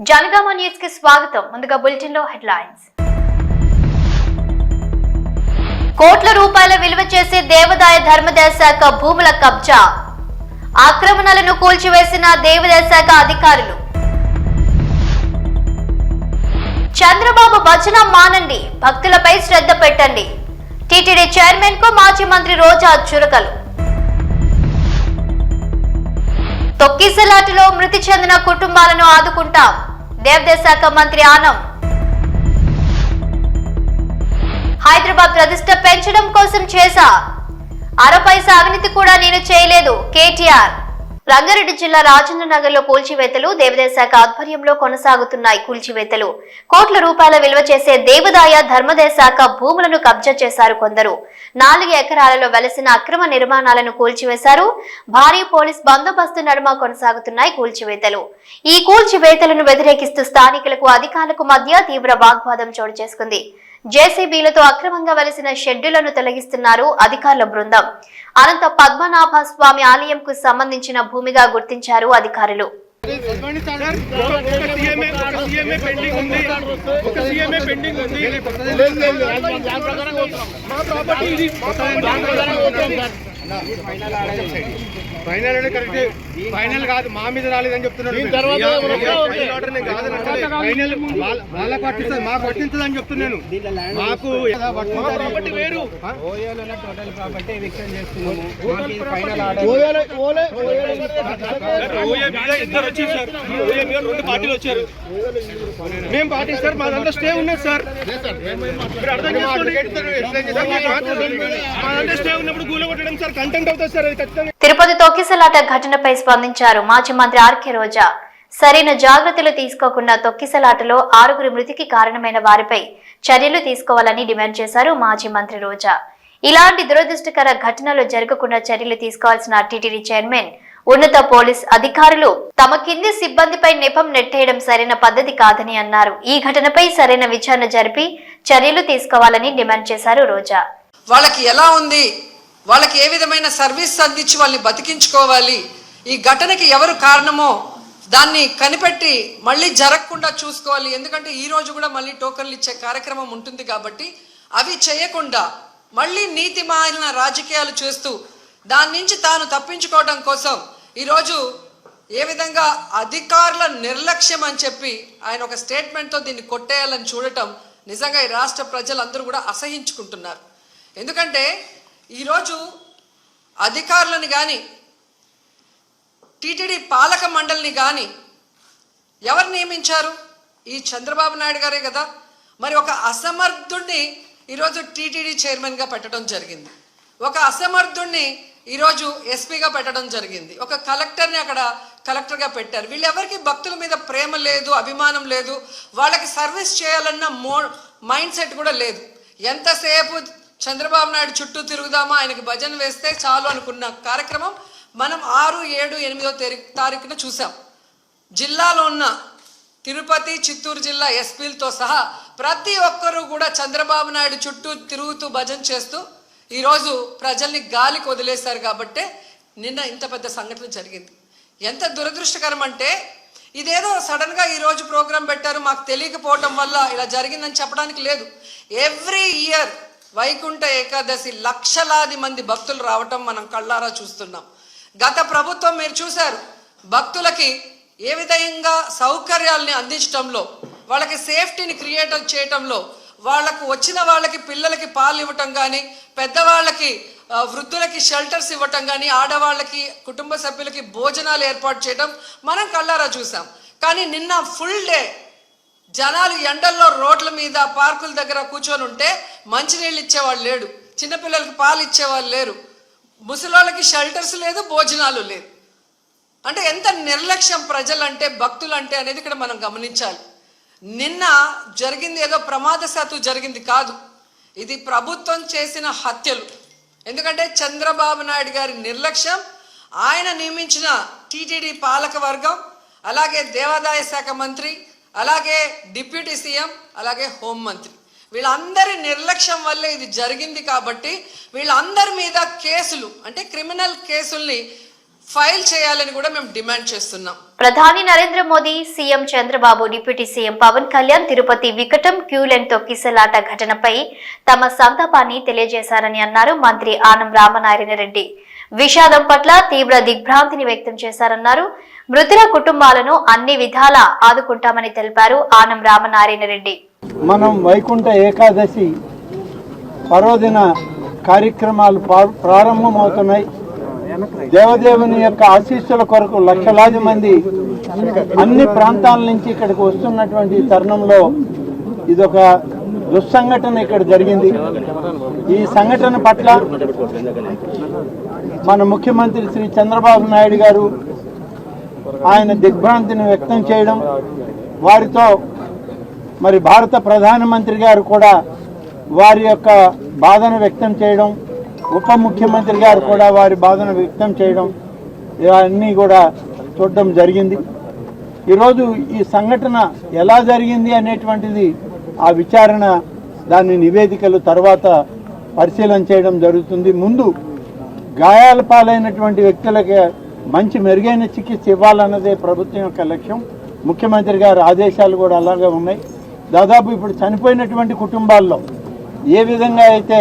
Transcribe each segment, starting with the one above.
Janagama news కి స్వాగతం. ముందుగా బులెటిన్ లో హెడ్లైన్స్. కోట్ల రూపాయల విలువ చేసే దేవాదాయ ధర్మాదాయ శాఖ భూముల కబ్జా, ఆక్రమణలను కూల్చివేసిన దేవాదాయ శాఖ అధికారులు. చంద్రబాబు భజన మానండి, భక్తులపై శ్రద్ధ పెట్టండి. టీటీడీ చైర్మన్ కు మాజీ మంత్రి రోజా చురకలు. తొక్కిసలాటలో మృతి చెందిన కుటుంబాలను ఆదుకుంటాం, దేవాదాయ శాఖ మంత్రి ఆనం. హైదరాబాద్ ప్రతిష్ట పెంచడం కోసం చేశా, అరపైసా అవినీతి కూడా నేను చేయలేదు కేటీఆర్. రంగారెడ్డి జిల్లా రాజేంద్రనగర్ లో కూల్చివేతలు. దేవాదాయ శాఖ ఆధ్వర్యంలో కొనసాగుతున్నాయి కూల్చివేతలు. కోట్ల రూపాయల విలువ చేసే దేవాదాయ ధర్మాదాయ శాఖ భూములను కబ్జా చేశారు కొందరు. 4 ఎకరాలలో వెలసిన అక్రమ నిర్మాణాలను కూల్చివేశారు. భారీ పోలీస్ బందోబస్తు నడుమ కొనసాగుతున్నాయి కూల్చివేతలు. ఈ కూల్చివేతలను వ్యతిరేకిస్తూ స్థానికులకు అధికారులకు మధ్య తీవ్ర వాగ్వాదం చోటు చేసుకుంది. జేసీబీలతో అక్రమంగా వెలసిన షెడ్డులను తొలగిస్తున్నారు అధికారుల బృందం. అనంత పద్మనాభ స్వామి ఆలయంకు సంబంధించిన భూమిగా గుర్తించారు అధికారులు. ఫైనల్ కాదు, మా మీద రాలేదని చెప్తున్నాడు. వాళ్ళ పట్టిస్తుంది, మాకు పట్టించదని చెప్తున్నాను. మాకు వేరు రెండు పార్టీలు వచ్చారు. మేము పాటిస్తారు, మాదంతా స్టే ఉన్నది సార్. అర్థం మాదంతా స్టే ఉన్నప్పుడు గూల కొట్టడం సార్ కంటెంట్ అవుతుంది సార్. అది ఖచ్చితంగా. తిరుపతి తొక్కిసలాట ఘటనపై స్పందించారు మాజీ మంత్రి ఆర్కే రోజా. సరైన జాగ్రత్తలు తీసుకోకుండా తొక్కిసలాటలో 6 మృతికి కారణమైన వారిపై చర్యలు తీసుకోవాలని డిమాండ్ చేశారు మాజీ మంత్రి రోజా. ఇలాంటి దురదృష్టకర ఘటనలు జరగకుండా చర్యలు తీసుకోవాల్సిన టీటీడీ చైర్మన్, ఉన్నత పోలీస్ అధికారులు తమ కింది సిబ్బందిపై నెపం నెట్టేయడం సరైన పద్ధతి కాదని అన్నారు. ఈ ఘటనపై సరైన విచారణ జరిపి చర్యలు తీసుకోవాలని డిమాండ్ చేశారు రోజా. వాళ్ళకి ఎలా ఉంది, వాళ్ళకి ఏ విధమైన సర్వీస్ అందించి వాళ్ళని బతికించుకోవాలి, ఈ ఘటనకి ఎవరు కారణమో దాన్ని కనిపెట్టి మళ్ళీ జరగకుండా చూసుకోవాలి. ఎందుకంటే ఈ రోజు కూడా మళ్ళీ టోకన్లు ఇచ్చే కార్యక్రమం ఉంటుంది కాబట్టి అవి చేయకుండా మళ్ళీ నీతిమాలిన రాజకీయాలు చేస్తూ దాని నుంచి తాను తప్పించుకోవడం కోసం ఈరోజు ఏ విధంగా అధికారుల నిర్లక్ష్యం అని చెప్పి ఆయన ఒక స్టేట్మెంట్తో దీన్ని కొట్టేయాలని చూడటం నిజంగా ఈ రాష్ట్ర ప్రజలందరూ కూడా అసహించుకుంటున్నారు. ఎందుకంటే ఈరోజు అధికారులను కానీ టీటీడీ పాలక మండలిని కానీ ఎవరు నియమించారు? ఈ చంద్రబాబు నాయుడు గారే కదా. మరి ఒక అసమర్థుడిని ఈరోజు టీటీడీ చైర్మన్గా పెట్టడం జరిగింది, ఒక అసమర్థుడిని ఈరోజు ఎస్పీగా పెట్టడం జరిగింది, ఒక కలెక్టర్ని అక్కడ కలెక్టర్గా పెట్టారు. వీళ్ళెవరికి భక్తుల మీద ప్రేమ లేదు, అభిమానం లేదు, వాళ్ళకి సర్వీస్ చేయాలన్న మైండ్ సెట్ కూడా లేదు. ఎంతసేపు చంద్రబాబు నాయుడు చుట్టూ తిరుగుదామా, ఆయనకి భజన వేస్తే చాలు అనుకున్న కార్యక్రమం మనం 6, 7, 8వ తారీఖున చూసాం. జిల్లాలో ఉన్న తిరుపతి, చిత్తూరు జిల్లా ఎస్పీలతో సహా ప్రతి ఒక్కరూ కూడా చంద్రబాబు నాయుడు చుట్టూ తిరుగుతూ భజన చేస్తూ ఈరోజు ప్రజల్ని గాలికి వదిలేశారు. కాబట్టే నిన్న ఇంత పెద్ద సంఘటన జరిగింది. ఎంత దురదృష్టకరం అంటే ఇదేదో సడన్గా ఈరోజు ప్రోగ్రాం పెట్టారు, మాకు తెలియకపోవటం వల్ల ఇలా జరిగిందని చెప్పడానికి లేదు. ఎవ్రీ ఇయర్ వైకుంఠ ఏకాదశి లక్షలాది మంది భక్తులు రావటం మనం కళ్ళారా చూస్తున్నాం. గత ప్రభుత్వం మీరు చూశారు, భక్తులకి ఏ విధంగా సౌకర్యాలని అందించడంలో, వాళ్ళకి సేఫ్టీని క్రియేట్ చేయటంలో, వాళ్ళకు వచ్చిన వాళ్ళకి పిల్లలకి పాలు ఇవ్వటం కానీ, పెద్దవాళ్ళకి వృద్ధులకి షెల్టర్స్ ఇవ్వటం కానీ, ఆడవాళ్ళకి కుటుంబ సభ్యులకి భోజనాలు ఏర్పాటు చేయడం మనం కళ్ళారా చూసాం. కానీ నిన్న ఫుల్ డే జనాలు ఎండల్లో రోడ్ల మీద పార్కుల దగ్గర కూర్చొని ఉంటే మంచినీళ్ళు ఇచ్చేవాళ్ళు లేడు, చిన్నపిల్లలకి పాలు ఇచ్చేవాళ్ళు లేరు, ముసలోళ్ళకి షెల్టర్స్ లేదు, భోజనాలు లేదు. అంటే ఎంత నిర్లక్ష్యం ప్రజలంటే, భక్తులంటే అనేది ఇక్కడ మనం గమనించాలి. నిన్న జరిగింది ఏదో ప్రమాదశాత్తు జరిగింది కాదు, ఇది ప్రభుత్వం చేసిన హత్యలు. ఎందుకంటే చంద్రబాబు నాయుడు గారి నిర్లక్ష్యం, ఆయన నియమించిన టీటీడీ పాలక వర్గం, అలాగే దేవాదాయ శాఖ మంత్రి, అలాగే డిప్యూటీ సీఎం, అలాగే హోంమంత్రి, వీళ్ళందరి నిర్లక్ష్యం వల్లే ఇది జరిగింది. కాబట్టి వీళ్ళందరి మీద కేసులు, అంటే క్రిమినల్ కేసుల్ని ఫైల్ చేయాలని కూడా మేము డిమాండ్ చేస్తున్నాం. ప్రధాని Narendra Modi, CM Chandrababu, deputy CM Pawan Kalyan Tirupati వికటం క్యూలైన్ తొక్కిసలాట ఘటనపై తమ సంతాపాన్ని తెలియజేశారని అన్నారు మంత్రి ఆనం రామనారాయణ రెడ్డి. విషాదం పట్ల తీవ్ర దిగ్భ్రాంతిని వ్యక్తం చేశారన్నారు. మృతుల కుటుంబాలను అన్ని విధాలా ఆదుకుంటామని తెలిపారు ఆనం రామనారాయణ రెడ్డి. మనం వైకుంఠ ఏకాదశి పర్వదిన కార్యక్రమాలు ప్రారంభమవుతున్నాయి. దేవదేవుని యొక్క ఆశీస్సుల కొరకు లక్షలాది మంది అన్ని ప్రాంతాల నుంచి ఇక్కడికి వస్తున్నటువంటి తరుణంలో ఇదొక దుస్సంఘటన ఇక్కడ జరిగింది. ఈ సంఘటన పట్ల మన ముఖ్యమంత్రి శ్రీ చంద్రబాబు నాయుడు గారు ఆయన దిగ్భ్రాంతిని వ్యక్తం చేయడం, వారితో మరి భారత ప్రధానమంత్రి గారు కూడా వారి యొక్క బాధను వ్యక్తం చేయడం, ఉప ముఖ్యమంత్రి గారు కూడా వారి బాధను వ్యక్తం చేయడం, ఇవన్నీ కూడా చూడడం జరిగింది. ఈరోజు ఈ సంఘటన ఎలా జరిగింది అనేటువంటిది ఆ విచారణ, దాని నివేదికలు తర్వాత పరిశీలన చేయడం జరుగుతుంది. ముందు గాయాల పాలైనటువంటి వ్యక్తులకి మంచి మెరుగైన చికిత్స ఇవ్వాలన్నదే ప్రభుత్వం యొక్క లక్ష్యం. ముఖ్యమంత్రి గారి ఆదేశాలు కూడా అలాగే ఉన్నాయి. దాదాపు ఇప్పుడు చనిపోయినటువంటి కుటుంబాల్లో ఏ విధంగా అయితే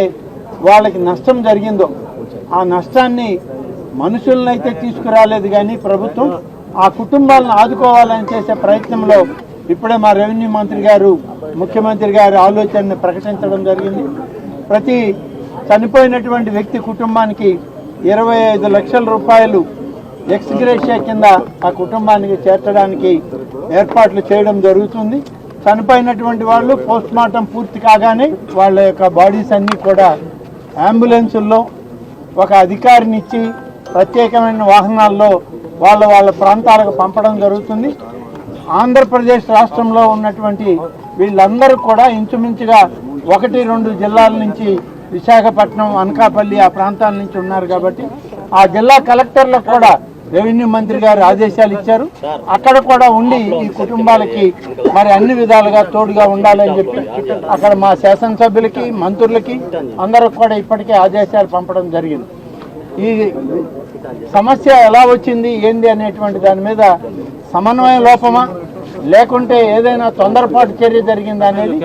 వాళ్ళకి నష్టం జరిగిందో ఆ నష్టాన్ని మనుషులనైతే తీసుకురాలేదు, కానీ ప్రభుత్వం ఆ కుటుంబాలను ఆదుకోవాలని చేసే ప్రయత్నంలో ఇప్పుడే మా రెవెన్యూ మంత్రి గారు ముఖ్యమంత్రి గారి ఆలోచనని ప్రకటించడం జరిగింది. ప్రతి చనిపోయినటువంటి వ్యక్తి కుటుంబానికి 25 లక్షల రూపాయలు ఎక్స్ గ్రేషియా కింద ఆ కుటుంబానికి చేర్చడానికి ఏర్పాట్లు చేయడం జరుగుతుంది. చనిపోయినటువంటి వాళ్ళు పోస్ట్ మార్టం పూర్తి కాగానే వాళ్ళ యొక్క బాడీస్ అన్నీ కూడా అంబులెన్సుల్లో ఒక అధికారిని ఇచ్చి ప్రత్యేకమైన వాహనాల్లో వాళ్ళ ప్రాంతాలకు పంపడం జరుగుతుంది. ఆంధ్రప్రదేశ్ రాష్ట్రంలో ఉన్నటువంటి వీళ్ళందరూ కూడా ఇంచుమించుగా 1-2 జిల్లాల నుంచి, విశాఖపట్నం, అనకాపల్లి ఆ ప్రాంతాల నుంచి ఉన్నారు. కాబట్టి ఆ జిల్లా కలెక్టర్లకు కూడా రెవెన్యూ మంత్రి గారు ఆదేశాలు ఇచ్చారు. అక్కడ కూడా ఉండి ఈ కుటుంబాలకి మరి అన్ని విధాలుగా తోడుగా ఉండాలని చెప్పి అక్కడ మా శాసనసభ్యులకి, మంత్రులకి అందరికి కూడా ఇప్పటికే ఆదేశాలు పంపడం జరిగింది. ఈ సమస్య ఎలా వచ్చింది ఏంది అనేటువంటి దాని మీద సమన్వయ లోపమా లేకుంటే ఏదైనా తొందరపాటు చర్య జరిగిందా అనేది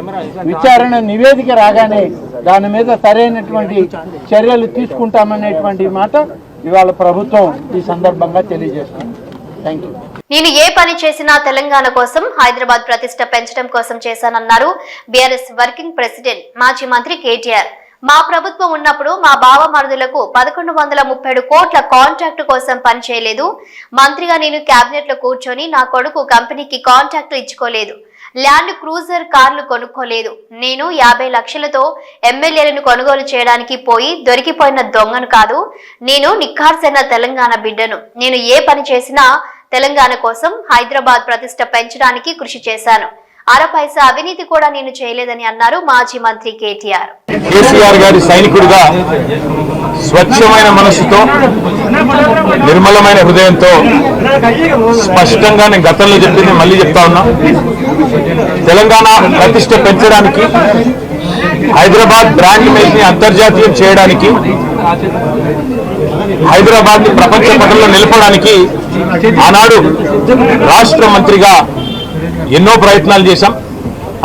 విచారణ నివేదిక రాగానే దాని మీద సరైనటువంటి చర్యలు తీసుకుంటామనేటువంటి మాట ఇవాళ ప్రభుత్వం ఈ సందర్భంగా తెలియజేస్తుంది. Thank you. నేను ఏ పని చేసినా తెలంగాణ కోసం, హైదరాబాద్ ప్రతిష్ట పెంచడం కోసం చేశానన్నారు బీఆర్ఎస్ వర్కింగ్ ప్రెసిడెంట్ మాజీ మంత్రి కేటీఆర్. మా ప్రభుత్వం ఉన్నప్పుడు మా బావమరుదులకు 1137 కోట్ల కాంట్రాక్టు కోసం పనిచేయలేదు. మంత్రిగా నేను కేబినెట్ లో కూర్చొని నా కొడుకు కంపెనీకి కాంట్రాక్టు ఇచ్చుకోలేదు. ల్యాండ్ క్రూజర్ కార్లు కొనుక్కోలేదు. నేను 50 లక్షలతో ఎమ్మెల్యేలను కొనుగోలు చేయడానికి పోయి దొరికిపోయిన దొంగను కాదు. నేను నిఖార్సైన తెలంగాణ బిడ్డను. నేను ఏ పని చేసినా తెలంగాణ కోసం, హైదరాబాద్ ప్రతిష్ట పెంచడానికి కృషి చేశాను. అరపైసా అవినీతి కూడా నేను చేయలేదని అన్నారు మాజీ మంత్రి కేటీఆర్. కేసీఆర్ గారి సైనికుడిగా స్వచ్ఛమైన మనసుతో, నిర్మలమైన హృదయంతో స్పష్టంగా నేను గతంలో చెప్పింది మళ్ళీ చెప్తా ఉన్నా, తెలంగాణ ప్రతిష్ట పెంచడానికి, హైదరాబాద్ బ్రాండ్ ఇమేజ్ ని అంతర్జాతీయం చేయడానికి, హైదరాబాద్ ని ప్రపంచ పటంలో నిలపడానికి ఆనాడు రాష్ట్ర మంత్రిగా ఎన్నో ప్రయత్నాలు చేశాం.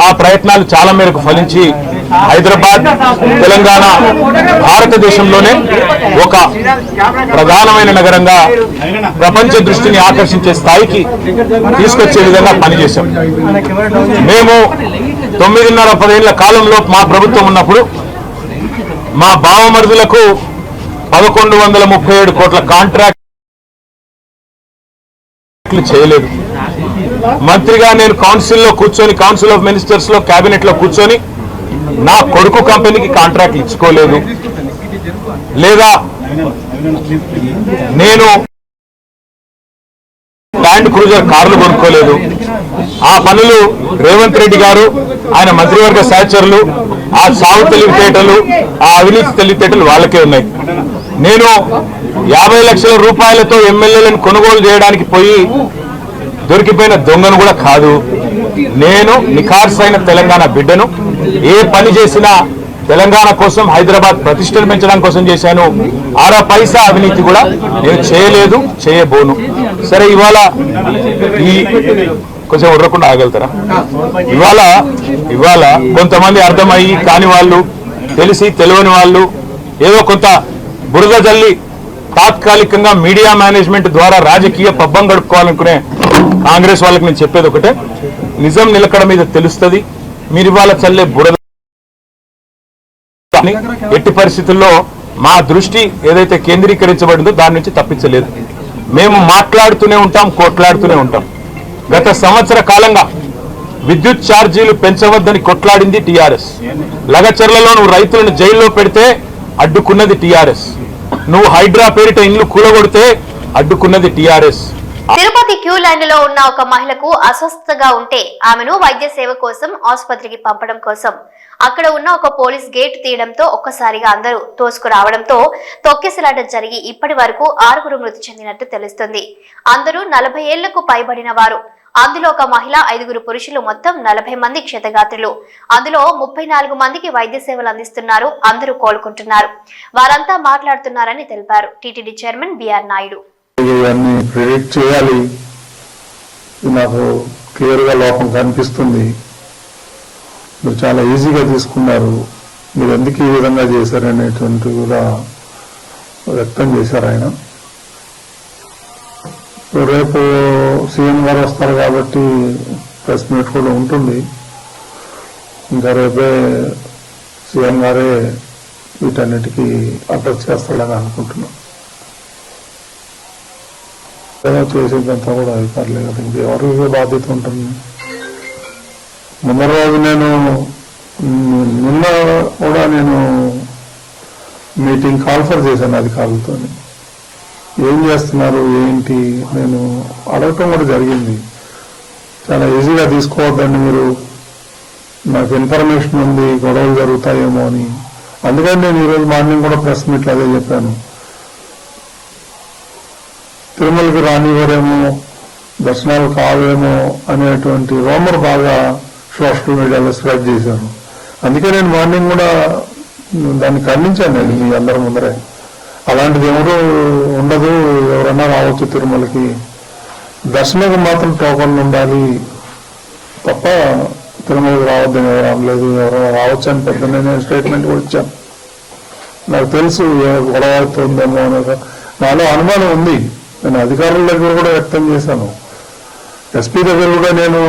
ఆ ప్రయత్నాలు చాలా మేరకు ఫలించి హైదరాబాద్, తెలంగాణ భారతదేశంలోనే ఒక ప్రధానమైన నగరంగా ప్రపంచ దృష్టిని ఆకర్షించే స్థాయికి తీసుకొచ్చే విధంగా పనిచేశాం. మేము 9.5-10 ఏళ్ల కాలంలో మా ప్రభుత్వం ఉన్నప్పుడు మా బావమరుదులకు 1137 కోట్ల కాంట్రాక్ట్లు చేయలేదు. మంత్రిగా నేను కౌన్సిల్లో కూర్చొని, కౌన్సిల్ ఆఫ్ మినిస్టర్స్ లో, కేబినెట్ లో కూర్చొని నా కొడుకు కంపెనీకి కాంట్రాక్ట్ ఇచ్చుకోలేదు, లేదా నేను ల్యాండ్ క్రూజర్ కార్లు కొనుక్కోలేదు. ఆ పనులు రేవంత్ రెడ్డి గారు, ఆయన మంత్రివర్గ సహచరులు, ఆ సాగు తెలివితేటలు, ఆ అవినీతి తెలివితేటలు వాళ్ళకే ఉన్నాయి. నేను 50 లక్షల రూపాయలతో ఎమ్మెల్యేలను కొనుగోలు చేయడానికి పోయి దొరికిపోయిన దొంగను కూడా కాదు. నేను నిఖార్సైన తెలంగాణ బిడ్డను. ఏ పని చేసినా తెలంగాణ కోసం, హైదరాబాద్ ప్రతిష్టను పెంచడం కోసం చేశాను. ఆరో పైసా అవినీతి కూడా నేను చేయలేదు, చేయబోను. సరే, ఇవాళ ఈ కొంచెం ఉర్రకుండా ఆగలుగుతారా? ఇవాళ కొంతమంది అర్థమయ్యి కాని వాళ్ళు, తెలిసి తెలియని వాళ్ళు ఏదో కొంత బురద జల్లి తాత్కాలికంగా మీడియా మేనేజ్మెంట్ ద్వారా రాజకీయ పబ్బం గడుపుకోవాలనుకునే కాంగ్రెస్ వాళ్ళకి నేను చెప్పేది ఒకటే, నిజం నిలకడ మీద తెలుస్తుంది. మీరు ఇవాళ చల్లే బురద ఎట్టి పరిస్థితుల్లో మా దృష్టి ఏదైతే కేంద్రీకరించబడిందో దాని నుంచి తప్పించలేదు. మేము మాట్లాడుతూనే ఉంటాం, కొట్లాడుతూనే ఉంటాం. గత సంవత్సర కాలంగా విద్యుత్ ఛార్జీలు పెంచవద్దని కొట్లాడింది టీఆర్ఎస్. లగచర్లలో నువ్వు రైతులను జైల్లో పెడితే అడ్డుకున్నది టీఆర్ఎస్. నువ్వు హైడ్రా పేరిట ఇండ్లు కూలగొడితే అడ్డుకున్నది టీఆర్ఎస్. తిరుపతి క్యూ లైన్ లో ఉన్న ఒక మహిళకు అస్వస్థతగా ఉంటే ఆమెను వైద్య సేవ కోసం ఆసుపత్రికి పంపడం కోసం అక్కడ ఉన్న ఒక పోలీస్ గేట్ తీయడంతో ఒక్కసారిగా అందరూ తోసుకురావడంతో తొక్కిసలాట జరిగి ఇప్పటి వరకు 6 మృతి చెందినట్టు తెలుస్తుంది. అందరూ 40 ఏళ్లకు పైబడిన వారు. అందులో ఒక మహిళ, 5 పురుషులు, మొత్తం 40 మంది క్షతగాత్రులు. అందులో 34 మందికి వైద్య సేవలు అందిస్తున్నారు. అందరూ కోలుకుంటున్నారు. వారంతా మాట్లాడుతున్నారని తెలిపారు టీటీడీ చైర్మన్ బిఆర్ నాయుడు. ఇవన్నీ ప్రెడిక్ట్ చేయాలి, నాకు క్లియర్గా లోపం కనిపిస్తుంది. మీరు చాలా ఈజీగా తీసుకున్నారు, మీరు ఎందుకు ఈ విధంగా చేశారనేటువంటి కూడా వ్యక్తం చేశారు ఆయన. రేపు సీఎం గారు వస్తారు కాబట్టి ప్రెస్ మీట్ కూడా ఉంటుంది. ఇంకా రేపే సీఎం గారే వీటన్నిటికీ అడ్రస్ చేస్తాడని అనుకుంటున్నాం. చేసేదంతా కూడా అధికారులే కదా, ఇంకెవరికి బాధ్యత ఉంటుంది. ముందర రోజు నిన్న కూడా నేను మీటింగ్ కాల్ఫర్ చేశాను అధికారులతో. ఏం చేస్తున్నారు ఏంటి నేను అడగటం కూడా జరిగింది. చాలా ఈజీగా తీసుకోవద్దండి, మీరు నాకు ఇన్ఫర్మేషన్ ఉంది గొడవలు జరుగుతాయేమో అని. అందుకని నేను ఈరోజు మార్నింగ్ కూడా ప్రెస్ మీట్లో అదే చెప్పాను. తిరుమలకి రానివ్వరేమో, దర్శనాలు కావేమో అనేటువంటి రూమర్ బాగా సోషల్ మీడియాలో స్ప్రెడ్ చేశారు. అందుకే నేను మార్నింగ్ కూడా దాన్ని ఖండించాను. నేను మీ అందరి ముందరే అలాంటిది ఎవరు ఉండదు, ఎవరన్నా రావచ్చు తిరుమలకి, దర్శనానికి మాత్రం టోకన్లు ఉండాలి తప్ప తిరుమలకి రావద్దని ఎవరు అనలేదు. ఎవరైనా రావచ్చు అని పెద్ద నేను స్టేట్మెంట్ కూడా ఇచ్చాను. నాకు తెలుసు గొడవ అవుతుందేమో అనేది నాలో అనుమానం ఉంది. నేను అధికారుల దగ్గర కూడా వ్యక్తం చేశాను. ఎస్పీ దగ్గర కూడా నేను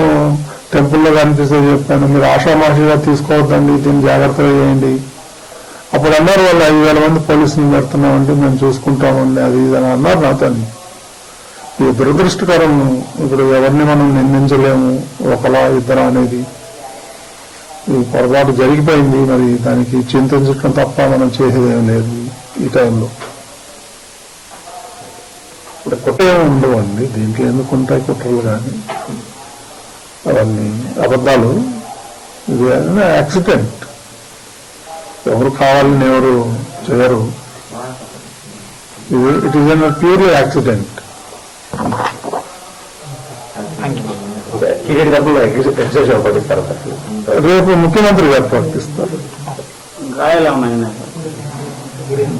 టెంపుల్లో కనిపిస్తే చెప్పాను, మీరు ఆషామాషిగా తీసుకోవద్దండి, దీన్ని జాగ్రత్తగా చేయండి. అప్పుడు అన్నారు వాళ్ళు 5,000 మంది పోలీసులు పెడుతున్నామండి, మేము చూసుకుంటామండి, అది ఇది అని అన్నారు నాతో. ఇది దురదృష్టకరం. ఇప్పుడు ఎవరిని మనం నిందించలేము, ఒకలా ఇద్దరు అనేది. ఈ పొరపాటు జరిగిపోయింది, మరి దానికి చింతించడం తప్ప మనం చేసేదేం లేదు ఈ టైంలో. ఇప్పుడు కుట్ర ఉండవండి, దీంట్లో ఎందుకు ఉంటాయి కుట్రలు కానీ, అవన్నీ అబద్ధాలు. ఇది యాక్సిడెంట్, ఎవరు కావాలని ఎవరు చేయరు. It is an pure accident. రేపు ముఖ్యమంత్రి గారు ప్రకటిస్తారు.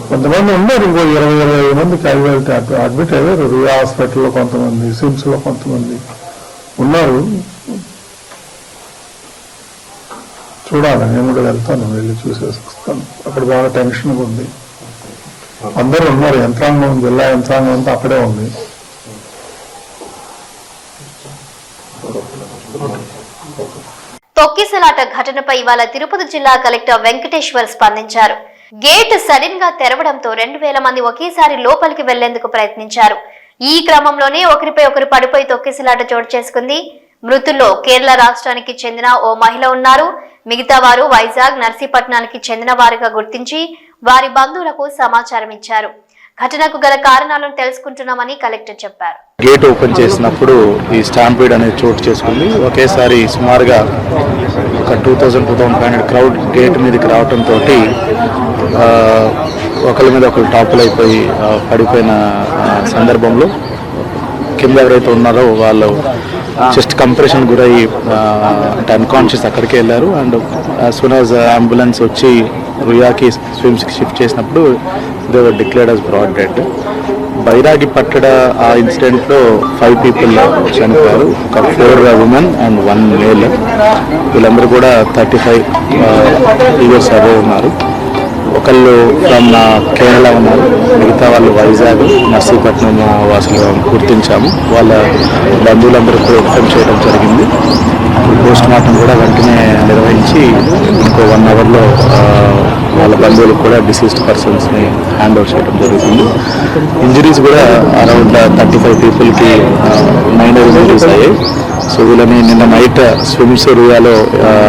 కొంతమంది ఉన్నారు, ఇంకో 20-25 మంది క్యాజువాలిటీ అడ్మిట్ అయ్యారు. రియా హాస్పిటల్లో కొంతమంది, సిమ్స్ లో కొంతమంది ఉన్నారు. చూడాలి, నేను కూడా వెళ్తాను, వెళ్ళి చూసేసి వస్తాను. అక్కడ బాగా టెన్షన్గా ఉంది. అందరూ ఉన్నారు, యంత్రాంగం, జిల్లా యంత్రాంగం అంతా అక్కడే ఉంది. తొక్కిసలాట ఘటనపై ఇవాళ తిరుపతి జిల్లా కలెక్టర్ వెంకటేశ్వర్ స్పందించారు. గేట్ సడన్ గా తెరవడంతో 2,000 మంది ఒకేసారి లోపలికి వెళ్లేందుకు ప్రయత్నించారు. ఈ క్రమంలోనే ఒకరిపై ఒకరు పడిపోయి తొక్కిసలాట చోటు చేసుకుంది. మృతుల్లో కేరళ రాష్ట్రానికి చెందిన ఓ మహిళ ఉన్నారు. మిగతా వారు వైజాగ్, నర్సీపట్నానికి చెందిన వారుగా గుర్తించి వారి బంధువులకు సమాచారం ఇచ్చారు. ఘటనకు గల కారణాలను తెలుసుకుంటున్నామని కలెక్టర్ చెప్పారు. గేట్ ఓపెన్ చేసినప్పుడు ఈ స్టాంపీడ్ అనేది చోటు చేసుకుంది. ఒకేసారి సుమారుగా ఒక 2,000-2,500 క్రౌడ్ గేట్ మీదకి రావడంతో ఒకరి మీద ఒకరు టాపుల్ అయిపోయి పడిపోయిన సందర్భంలో కింద ఎవరైతే ఉన్నారో వాళ్ళు చెస్ట్ కంప్రెషన్ గురై అంటే అన్కాన్షియస్ అక్కడికి వెళ్ళారు. And as soon as ambulance వచ్చి రుయాకి స్విమ్స్కి షిఫ్ట్ చేసినప్పుడు they were declared as broad dead. బైరాగి పట్టడ ఆ ఇన్సిడెంట్లో 5 people చనిపోయారు, ఒక 4 women and 1 male. వీళ్ళందరూ కూడా 35 years అబవ్ ఉన్నారు. ఒకళ్ళు ఫ్రమ్ కేరళ ఉన్నారు, మిగతా వాళ్ళు వైజాగ్, నర్సీపట్నం వాసులు గుర్తించాము. వాళ్ళ బంధువులందరూ కూడా ఇన్ఫార్మ్ చేయడం జరిగింది. పోస్ట్ మార్టం కూడా వెంటనే నిర్వహించి ఇంకో 1 hourలో వాళ్ళ బంధువులకు కూడా డిసీజ్డ్ పర్సన్స్ని హ్యాండ్ ఓవర్ చేయడం జరుగుతుంది. ఇంజరీస్ కూడా అరౌండ్ 35 peopleకి మైనర్ ఇంజరీస్ అయ్యాయి. సో వీళ్ళని నిన్న నైట్ స్విమ్స్ రుయాలో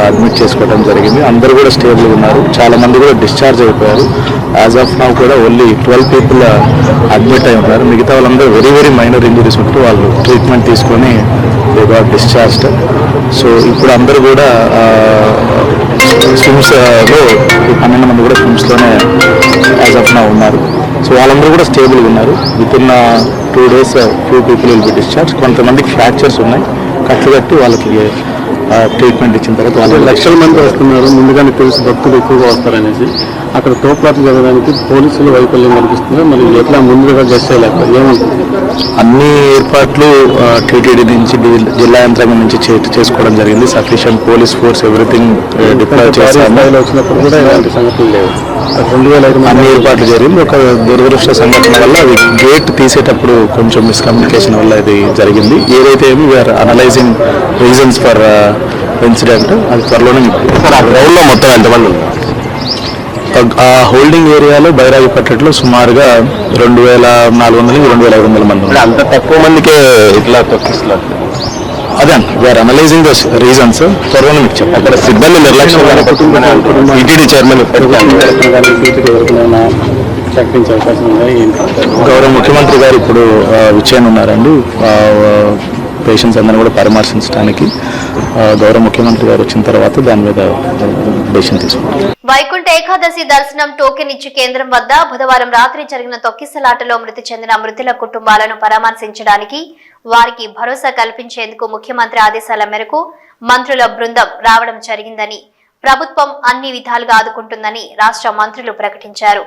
అడ్మిట్ చేసుకోవడం జరిగింది. అందరూ కూడా స్టేబుల్ ఉన్నారు, చాలా మంది కూడా డిశ్చార్జ్ అయిపోయారు. యాజ్ ఆఫ్ నౌ కూడా ఓన్లీ 12 people అడ్మిట్ అయి ఉన్నారు. మిగతా వాళ్ళందరూ వెరీ వెరీ మైనర్ ఇంజరీస్ ఉంటూ వాళ్ళు ట్రీట్మెంట్ తీసుకొని దే గాట్ డిశ్చార్జ్డ్. సో ఇప్పుడు అందరూ కూడా స్విమ్స్లో 12 మంది కూడా స్విమ్స్లోనే యాజ్ ఆఫ్ నౌ ఉన్నారు. సో వాళ్ళందరూ కూడా స్టేబుల్గా ఉన్నారు. With in 2 days few people will be discharged. కొంతమందికి ఫ్రాక్చర్స్ ఉన్నాయి, కట్లు కట్టి వాళ్ళకి ట్రీట్మెంట్ ఇచ్చిన తర్వాత వాళ్ళు లక్షల మంది వస్తున్నారు. ముందుగానే తెలుసు భక్తులు ఎక్కువగా వస్తారనేసి అక్కడ తోపులాట్లు జరగడానికి పోలీసులు వైఫల్యం కనిపిస్తుంది. మరి ఎట్లా ముందుగా గెస్ట్ చేయలేక ఏమంటుంది? అన్ని ఏర్పాట్లు టీటీడీ నుంచి జిల్లా యంత్రాంగం నుంచి చేసుకోవడం జరిగింది. Sufficient police force everything deploy చేశాము. వచ్చినప్పుడు కూడా ఇలాంటి సంఘటనలు లేవు. 2005 అన్ని ఏర్పాట్లు జరిగింది. ఒక దురదృష్ట సంఘటన వల్ల అది గేట్ తీసేటప్పుడు కొంచెం మిస్కమ్యూనికేషన్ వల్ల ఇది జరిగింది. ఏదైతే ఏమి we are analysing reasons for incident. అది త్వరలోనే ఆ గ్రౌండ్లో మొత్తం ఎంతమంది ఉన్నారు? ఆ హోల్డింగ్ ఏరియాలో బైరాగి పట్టట్లో సుమారుగా 2400 నుంచి 2500 మంది ఉన్నారు. అంత తక్కువ మందికే ఇట్లా తొక్కిస్తున్నారు. అదే వీఆర్ అనలైజింగ్ ద రీజన్స్. త్వరలోనే మీకు చెప్పారు. అక్కడ సిబ్బంది నిర్లక్ష్యం టీటీడీ చైర్మన్ ప్రకటించే అవకాశం ఉన్నాయి. గౌరవ ముఖ్యమంత్రి గారు ఇప్పుడు విచ్చేయనున్నారండి. పేషెంట్స్ అందరినీ కూడా పరామర్శించడానికి గౌరవ ముఖ్యమంత్రి గారు వచ్చిన తర్వాత దాని మీద డెసిషన్ తీసుకుంటారు. వైకుంఠ ఏకాదశి దర్శనం టోకెన్ ఇచ్చి కేంద్రం వద్ద బుధవారం రాత్రి జరిగిన తొక్కిసలాటలో మృతి చెందిన మృతుల కుటుంబాలను పరామర్శించడానికి వారికి భరోసా కల్పించేందుకు ముఖ్యమంత్రి ఆదేశాల మేరకు మంత్రుల బృందం రావడం జరిగిందని, ప్రభుత్వం అన్ని విధాలుగా ఆదుకుంటుందని రాష్ట్ర మంత్రులు ప్రకటించారు.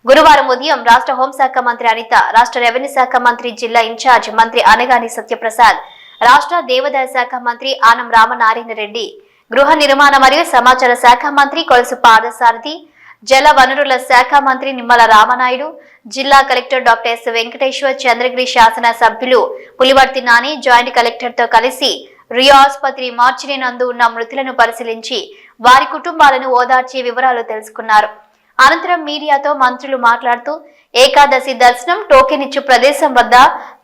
గురువారం ఉదయం రాష్ట్ర హోంశాఖ మంత్రి అనిత, రాష్ట్ర రెవెన్యూ శాఖ మంత్రి, జిల్లా ఇన్ఛార్జ్ మంత్రి అనగాని సత్యప్రసాద్, రాష్ట్ర దేవాదాయ శాఖ మంత్రి ఆనం రామనారాయణ రెడ్డి, గృహ నిర్మాణ మరియు సమాచార శాఖ మంత్రి కొలుసు పార్థసారథి, జల వనరుల శాఖ మంత్రి నిమ్మల రామనాయుడు, జిల్లా collector doctor yes Venkateshwar, Chandragiri శాసన సభ్యులు పులివర్తి నాని జాయింట్ కలెక్టర్ తో కలిసి రియా ఆసుపత్రి మార్చిని నందు ఉన్న మృతులను పరిశీలించి వారి కుటుంబాలను ఓదార్చి వివరాలు తెలుసుకున్నారు. అనంతరం మీడియాతో మంత్రులు మాట్లాడుతూ ఏకాదశి దర్శనం టోకెన్ ఇచ్చు ప్రదేశం వద్ద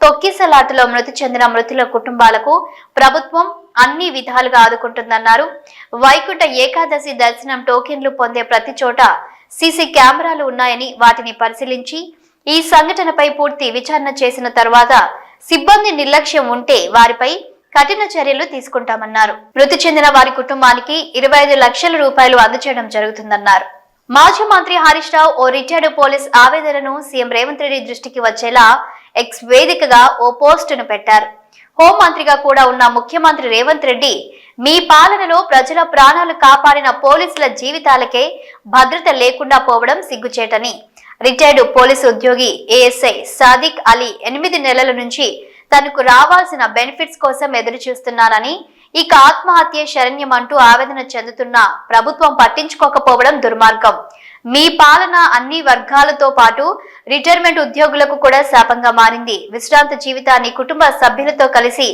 తొక్కిసలాటలో మృతి చెందిన మృతుల కుటుంబాలకు ప్రభుత్వం అన్ని విధాలుగా ఆదుకుంటుందన్నారు. వైకుంఠ ఏకాదశి దర్శనం టోకెన్లు పొందే ప్రతి చోట సీసీ కెమెరాలు ఉన్నాయని వాటిని పరిశీలించి ఈ సంఘటనపై పూర్తి విచారణ చేసిన తర్వాత సిబ్బంది నిర్లక్ష్యం ఉంటే వారిపై కఠిన చర్యలు తీసుకుంటామన్నారు. మృతి చెందిన వారి కుటుంబానికి 25 లక్షల రూపాయలు అందజేయడం జరుగుతుందన్నారు. మాజీ మంత్రి హరీష్ రావు ఓ రిటైర్డ్ పోలీస్ ఆవేదనను సీఎం రేవంత్ రెడ్డి దృష్టికి వచ్చేలా ఎక్స్ వేదికగా ఓ పోస్టును పెట్టారు. హోంమంత్రిగా కూడా ఉన్న ముఖ్యమంత్రి రేవంత్ రెడ్డి, మీ పాలనలో ప్రజల ప్రాణాలు కాపాడిన పోలీసుల జీవితాలకే భద్రత లేకుండా పోవడం సిగ్గుచేటని, రిటైర్డ్ పోలీసు ఉద్యోగి ఏఎస్ఐ సాదిక్ అలీ 8 నెలల నుంచి తనకు రావాల్సిన బెనిఫిట్స్ కోసం ఎదురు చూస్తున్నానని, ఇక ఆత్మహత్య శరణ్యమంటూ ఆవేదన చెందుతున్న ప్రభుత్వం పట్టించుకోకపోవడం దుర్మార్గం. మీ పాలన అన్ని వర్గాలతో పాటు రిటైర్మెంట్ ఉద్యోగులకు కూడా శాపంగా మారింది. విశ్రాంత జీవితాన్ని కుటుంబ సభ్యులతో కలిసి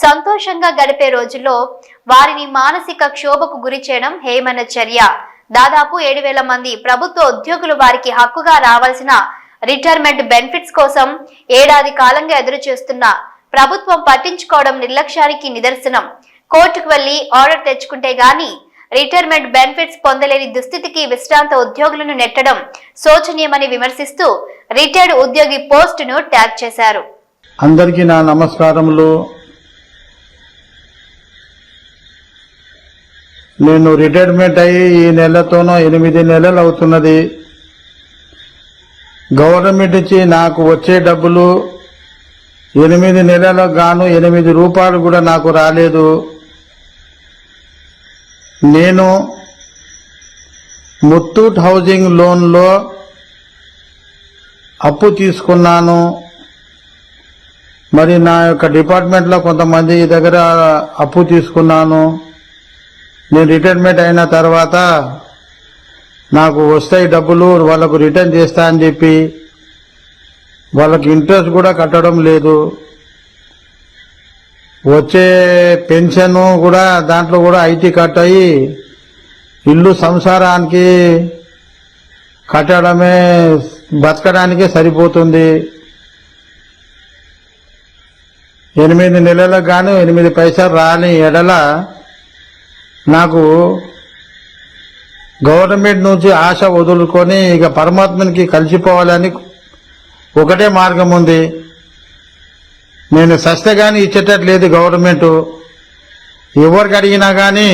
సంతోషంగా గడిపే రోజుల్లో వారిని మానసిక క్షోభకు గురి చేయడం హేయమైన చర్య. దాదాపు 7,000 మంది ప్రభుత్వ ఉద్యోగులు వారికి హక్కుగా రావాల్సిన రిటైర్మెంట్ బెనిఫిట్స్ కోసం ఏడాది కాలంగా ఎదురు చూస్తున్న ప్రభుత్వం పట్టించుకోవడం నిర్లక్ష్యానికి నిదర్శనం. కోర్టుకు వెళ్లి ఆర్డర్ తెచ్చుకుంటే గాని రిటైర్మెంట్ బెనిఫిట్స్ పొందలేని దుస్థితికి విశ్రాంత ఉద్యోగులను నెట్టడం శోచనీయమని విమర్శిస్తూ రిటైర్డ్ ఉద్యోగి పోస్టును ట్యాగ్ చేశారు. అందరికీ నా నమస్కారములు. నేను రిటైర్మెంట్ అయ్యి ఈ నెలతోనో 8 నెలలు అవుతున్నది. గవర్నమెంట్ నుంచి నాకు వచ్చే డబ్బులు 8 నెలలకు గాను 8 రూపాయలు కూడా నాకు రాలేదు. నేను ముత్తూట్ హౌసింగ్ లోన్లో అప్పు తీసుకున్నాను. మరి నా యొక్క డిపార్ట్మెంట్లో కొంతమంది దగ్గర అప్పు తీసుకున్నాను. నేను రిటైర్మెంట్ అయిన తర్వాత నాకు వస్తాయి డబ్బులు, వాళ్ళకు రిటర్న్ చేస్తా అని చెప్పి వాళ్ళకి ఇంట్రెస్ట్ కూడా కట్టడం లేదు. వచ్చే పెన్షన్ కూడా దాంట్లో కూడా ఐటీ కట్ అయ్యి ఇల్లు సంసారానికి కట్టడమే బతకడానికే సరిపోతుంది. 8 నెలలకు గాను 8 పైసలు రాని ఎడల నాకు గవర్నమెంట్ నుంచి ఆశ వదులుకొని ఇక పరమాత్మనికి కలిసిపోవాలని ఒకటే మార్గం ఉంది. నేను సస్తే కానీ ఇచ్చేటట్లేదు గవర్నమెంట్. ఎవరికి అడిగినా కానీ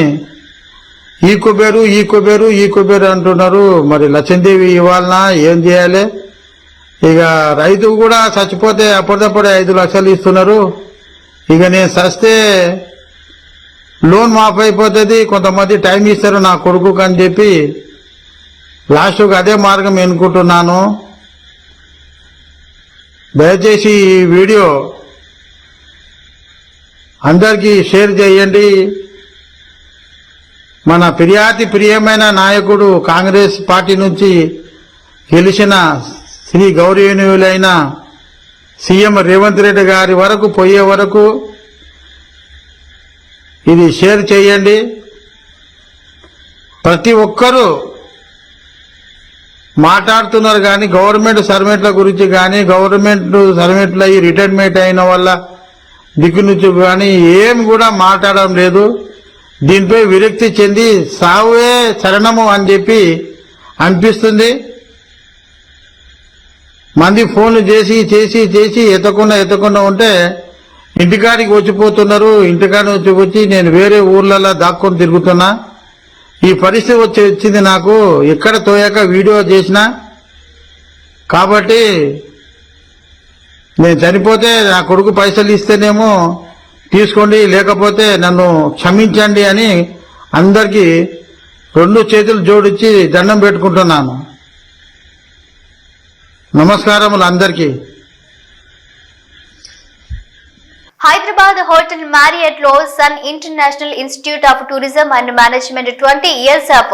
ఈ కుబేరు అంటున్నారు. మరి లక్ష్మీదేవి ఇవ్వాలనా, ఏం చేయాలి? ఇక రైతు కూడా చచ్చిపోతే అప్పటిదప్పుడే 5 లక్షలు ఇస్తున్నారు. ఇక నేను సస్తే లోన్ మాఫ్ అయిపోతుంది, కొంతమంది టైం ఇస్తారు నా కొడుకు అని చెప్పి లాస్ట్కి అదే మార్గం ఎన్నుకుంటున్నాను. దయచేసి ఈ వీడియో అందరికీ షేర్ చేయండి. మన ప్రియమైన నాయకుడు కాంగ్రెస్ పార్టీ నుంచి గెలిచిన శ్రీ గౌరవనీయులైన సీఎం రేవంత్ రెడ్డి గారి వరకు పోయే వరకు ఇది షేర్ చేయండి. ప్రతి ఒక్కరూ మాట్లాడుతున్నారు కానీ గవర్నమెంట్ సర్వెంట్ల గురించి కానీ గవర్నమెంట్ సర్వెంట్లు అయ్యి రిటైర్మెంట్ అయిన వాళ్ళ దిక్కు నుంచి కానీ ఏం కూడా మాట్లాడడం లేదు. దీనిపై విరక్తి చెంది సావే శరణము అని చెప్పి అనిపిస్తుంది. మంది ఫోన్లు చేసి ఎత్తకుండా ఉంటే ఇంటికాడికి వచ్చిపోతున్నారు. ఇంటికాడికి వచ్చి నేను వేరే ఊర్లలో దాక్కొని తిరుగుతున్నా. ఈ పరిస్థితి వచ్చింది నాకు ఎక్కడ తోయాక వీడియో చేసినా. కాబట్టి నేను చనిపోతే నా కొడుకు పైసలు ఇస్తేనేమో తీసుకోండి, లేకపోతే నన్ను క్షమించండి అని అందరికీ 2 చేతులు జోడించి దండం పెట్టుకుంటున్నాను. నమస్కారములు అందరికీ. హైదరాబాద్ హోటల్ మ్యారియట్ లో Sun International Institute of Tourism and Management 20 years of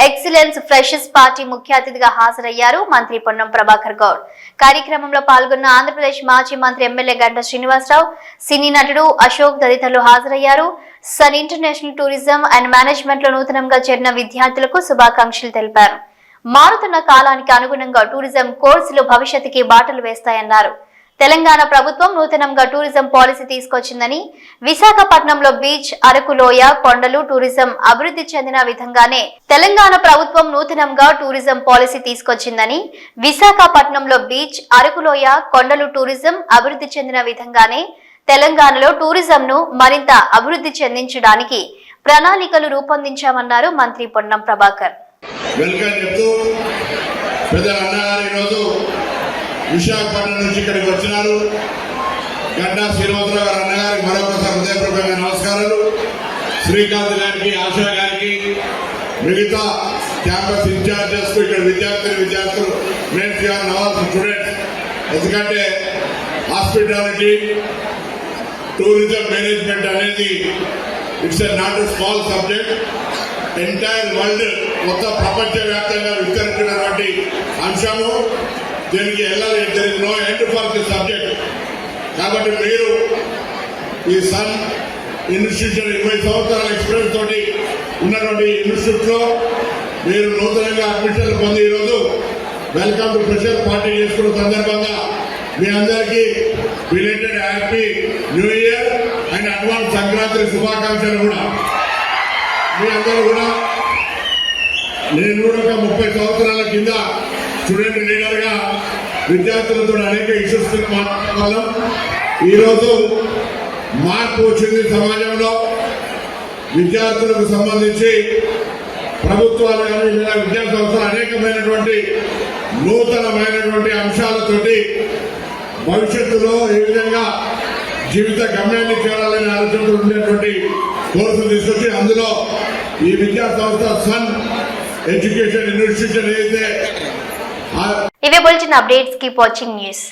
excellence freshers party ముఖ్య అతిథిగా హాజరయ్యారు మంత్రి పొన్నం ప్రభాకర్ గౌడ్. కార్యక్రమంలో పాల్గొన్న ఆంధ్రప్రదేశ్ మాజీ మంత్రి ఎమ్మెల్యే గంటా శ్రీనివాసరావు, సినీ నటుడు అశోక్ తదితరులు హాజరయ్యారు. Sun International Tourism and Management లో నూతనంగా చేరిన విద్యార్థులకు శుభాకాంక్షలు తెలిపారు. మారుతున్న కాలానికి అనుగుణంగా టూరిజం కోర్సులు భవిష్యత్తుకి బాటలు వేస్తాయన్నారు. తెలంగాణ ప్రభుత్వం నూతనంగా టూరిజం పాలసీ తీసుకొచ్చిందని, విశాఖపట్నంలో బీచ్, అరకులోయ, కొండలు టూరిజం అభివృద్ధి చెందిన విధంగానే తెలంగాణ ప్రభుత్వం నూతనంగా టూరిజం పాలసీ తీసుకొచ్చిందని, విశాఖపట్నంలో బీచ్, అరకులోయ, కొండలు టూరిజం అభివృద్ధి చెందిన విధంగానే తెలంగాణలో టూరిజంను మరింత అభివృద్ధి చెందించడానికి ప్రణాళికలు రూపొందించామన్నారు మంత్రి పొన్నం ప్రభాకర్. విశాఖపట్నం నుంచి ఇక్కడికి వచ్చినారు. గంటా శ్రీనివాసరావు గారు అన్నగారికి మరొకసారి హృదయపూర్వకంగా నమస్కారాలు. శ్రీకాంత్ గారికి, ఆశా గారికి, మిగతా క్యాంపస్ ఇన్ఛార్జెస్, ఇక్కడ విద్యార్థులు స్టూడెంట్స్. ఎందుకంటే హాస్పిటాలిటీ టూరిజం మేనేజ్మెంట్ అనేది it's not a small subject. Entire world, మొత్తం ప్రపంచవ్యాప్తంగా విస్తరించినటువంటి అంశము. దీనికి వెళ్ళాలి, there is no end for the subject. కాబట్టి మీరు ఈ సన్ ఇన్స్టిట్యూషన్ 20 సంవత్సరాల ఎక్స్పీరియన్స్ తోటి ఉన్నటువంటి ఇన్స్టిట్యూట్ లో మీరు నూతనంగా అడ్మిషన్లు పొంది ఈరోజు వెల్కమ్ టు ఫ్రెషర్ పార్టీ చేసుకున్న సందర్భంగా మీ అందరికీ belated happy new year and advance Sankranti శుభాకాంక్షలు కూడా. మీ అందరూ కూడా, నేను కూడా ఒక 30 సంవత్సరాల కింద స్టూడెంట్ లీడర్ గా విద్యార్థులతో అనేక ఇష్యూస్ మాట్లాడడం. ఈరోజు మార్పు వచ్చింది సమాజంలో. విద్యార్థులకు సంబంధించి ప్రభుత్వాలు కానీ లేదా విద్యా సంస్థలు అనేకమైనటువంటి నూతనమైనటువంటి అంశాలతోటి భవిష్యత్తులో ఏ విధంగా జీవిత గమ్యాన్ని చేరాలనే ఆలోచనతో ఉండేటువంటి కోర్సులు తీసుకొచ్చి అందులో ఈ విద్యా సంస్థ సన్ ఎడ్యుకేషన్ ఇన్స్టిట్యూషన్ ఏదైతే ఇవే bulletin updates. Keep watching news.